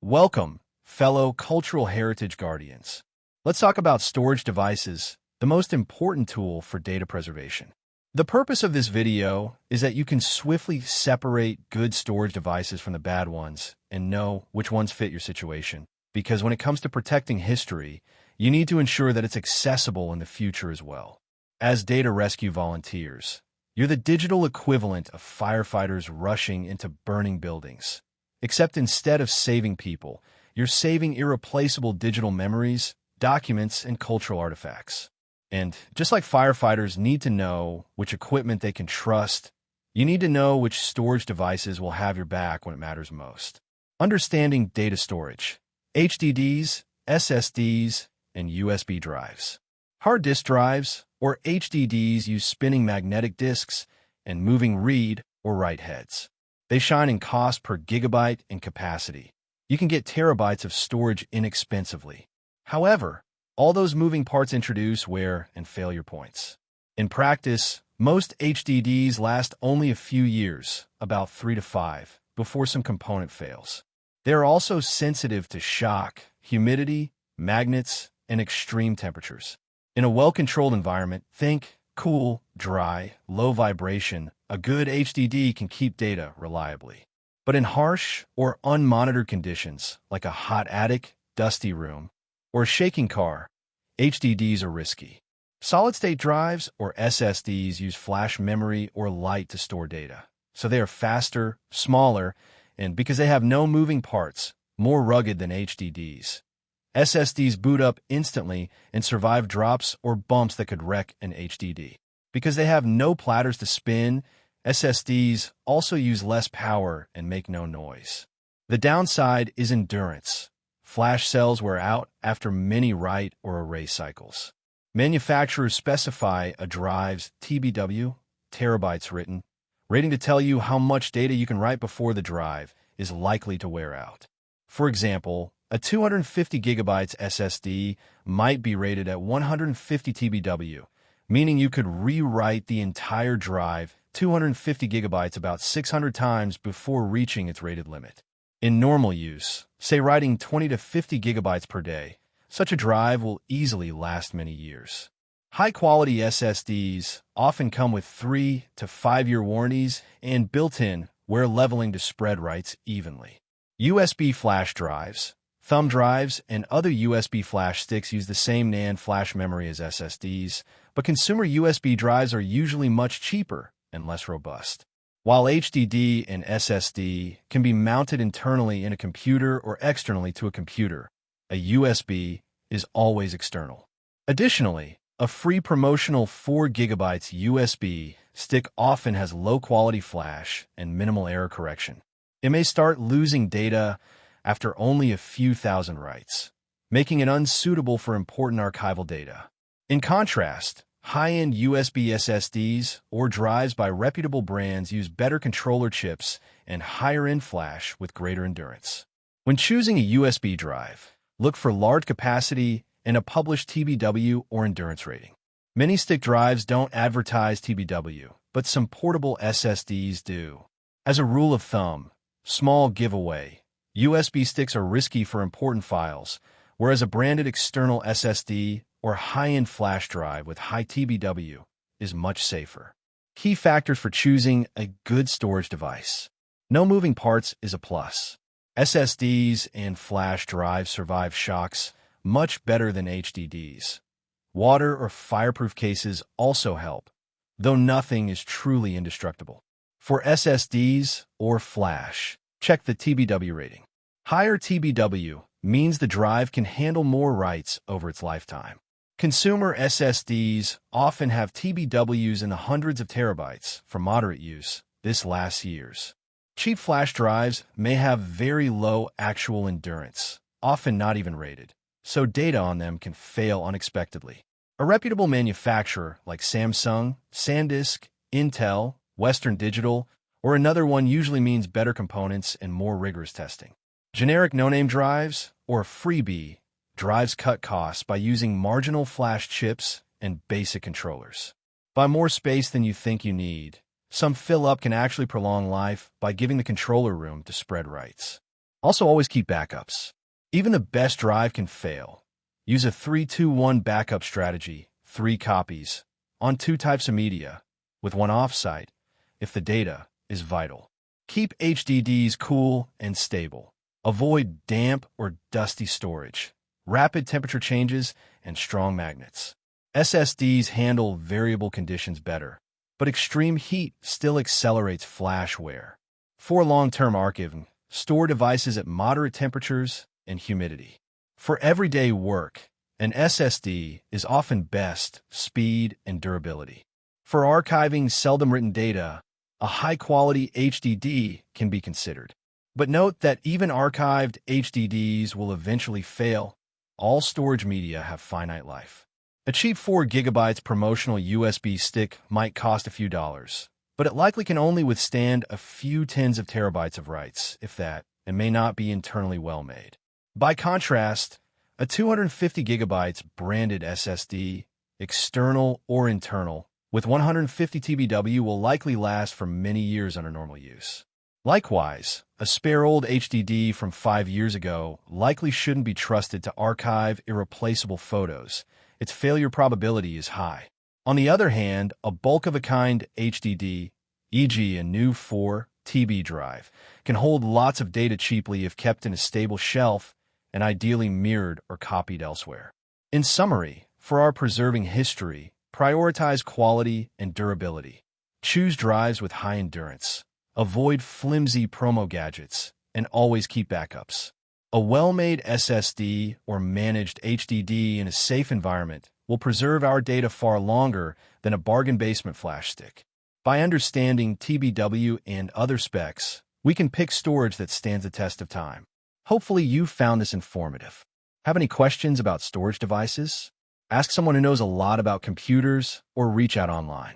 Welcome, fellow cultural heritage guardians. Let's talk about storage devices, the most important tool for data preservation. The purpose of this video is that you can swiftly separate good storage devices from the bad ones and know which ones fit your situation. Because when it comes to protecting history, you need to ensure that it's accessible in the future as well. As data rescue volunteers, you're the digital equivalent of firefighters rushing into burning buildings. Except instead of saving people, you're saving irreplaceable digital memories, documents, and cultural artifacts. And just like firefighters need to know which equipment they can trust, you need to know which storage devices will have your back when it matters most. Understanding data storage, HDDs, SSDs, and USB drives. Hard disk drives, or HDDs, use spinning magnetic disks and moving read or write heads. They shine in cost per gigabyte and capacity. You can get terabytes of storage inexpensively. However, all those moving parts introduce wear and failure points. In practice, most HDDs last only a few years, about 3 to 5, before some component fails. They are also sensitive to shock, humidity, magnets, and extreme temperatures. In a well-controlled environment, think cool, dry, low vibration, a good HDD can keep data reliably. But in harsh or unmonitored conditions, like a hot attic, dusty room, or a shaking car, HDDs are risky. Solid-state drives, or SSDs, use flash memory or light to store data. So they are faster, smaller, and because they have no moving parts, more rugged than HDDs. SSDs boot up instantly and survive drops or bumps that could wreck an HDD. Because they have no platters to spin, SSDs also use less power and make no noise. The downside is endurance. Flash cells wear out after many write or erase cycles. Manufacturers specify a drive's TBW, Terabytes Written, rating to tell you how much data you can write before the drive is likely to wear out. For example, a 250 gigabytes SSD might be rated at 150 TBW, meaning you could rewrite the entire drive 250 gigabytes about 600 times before reaching its rated limit. In normal use, say writing 20 to 50 gigabytes per day, such a drive will easily last many years. High-quality SSDs often come with 3 to 5 year warranties and built-in wear leveling to spread writes evenly. USB flash drives, thumb drives, and other USB flash sticks use the same NAND flash memory as SSDs, but consumer USB drives are usually much cheaper and less robust. While HDD and SSD can be mounted internally in a computer or externally to a computer, a USB is always external. Additionally, a free promotional 4 GB USB stick often has low-quality flash and minimal error correction. It may start losing data after only a few thousand writes, making it unsuitable for important archival data. In contrast, high-end USB SSDs or drives by reputable brands use better controller chips and higher-end flash with greater endurance. When choosing a USB drive, look for large capacity and a published TBW or endurance rating. Many stick drives don't advertise TBW, but some portable SSDs do. As a rule of thumb, small giveaway, USB sticks are risky for important files, whereas a branded external SSD or high-end flash drive with high TBW is much safer. Key factors for choosing a good storage device. No moving parts is a plus. SSDs and flash drives survive shocks much better than HDDs. Water or fireproof cases also help, though nothing is truly indestructible. For SSDs or flash, check the TBW rating. Higher TBW means the drive can handle more writes over its lifetime. Consumer SSDs often have TBWs in the hundreds of terabytes for moderate use. This lasts years. Cheap flash drives may have very low actual endurance, often not even rated, so data on them can fail unexpectedly. A reputable manufacturer like Samsung, SanDisk, Intel, Western Digital, or another one usually means better components and more rigorous testing. Generic no-name drives, or freebie, drives cut costs by using marginal flash chips and basic controllers. Buy more space than you think you need. Some fill-up can actually prolong life by giving the controller room to spread writes. Also, always keep backups. Even the best drive can fail. Use a 3-2-1 backup strategy, 3 copies, on 2 types of media, with 1 offsite, if the data is vital. Keep HDDs cool and stable. Avoid damp or dusty storage, rapid temperature changes, and strong magnets. SSDs handle variable conditions better, but extreme heat still accelerates flash wear. For long-term archiving, store devices at moderate temperatures and humidity. For everyday work, an SSD is often best speed and durability. For archiving seldom written data, a high-quality HDD can be considered. But note that even archived HDDs will eventually fail. All storage media have finite life. A cheap 4 GB promotional USB stick might cost a few dollars, but it likely can only withstand a few tens of terabytes of writes, if that, and may not be internally well made. By contrast, a 250 GB branded SSD, external or internal, with 150 TBW will likely last for many years under normal use. Likewise, a spare old HDD from 5 years ago likely shouldn't be trusted to archive irreplaceable photos. Its failure probability is high. On the other hand, a bulk-of-a-kind HDD, e.g. a new 4 TB drive, can hold lots of data cheaply if kept in a stable shelf and ideally mirrored or copied elsewhere. In summary, for our preserving history, prioritize quality and durability. Choose drives with high endurance. Avoid flimsy promo gadgets, and always keep backups. A well-made SSD or managed HDD in a safe environment will preserve our data far longer than a bargain basement flash stick. By understanding TBW and other specs, we can pick storage that stands the test of time. Hopefully you found this informative. Have any questions about storage devices? Ask someone who knows a lot about computers or reach out online.